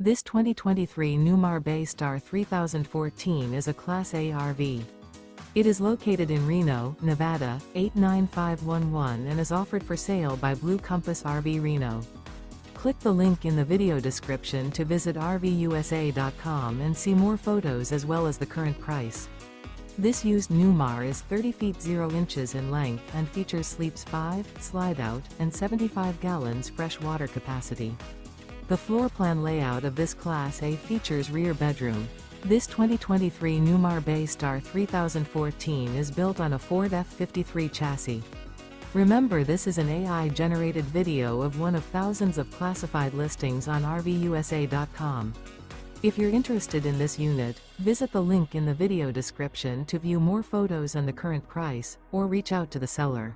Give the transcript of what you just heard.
This 2023 Newmar Bay Star 3014 is a Class A RV. It is located in Reno, Nevada, 89511 and is offered for sale by Blue Compass RV Reno. Click the link in the video description to visit RVUSA.com and see more photos as well as the current price. This used Newmar is 30 feet 0 inches in length and features sleeps 5, Slideout, and 75 gallons fresh water capacity. The floor plan layout of this Class A features rear bedroom. This 2023 Newmar Bay Star 3014 is built on a Ford F-53 chassis. Remember, this is an AI-generated video of one of thousands of classified listings on RVUSA.com. If you're interested in this unit, visit the link in the video description to view more photos and the current price, or reach out to the seller.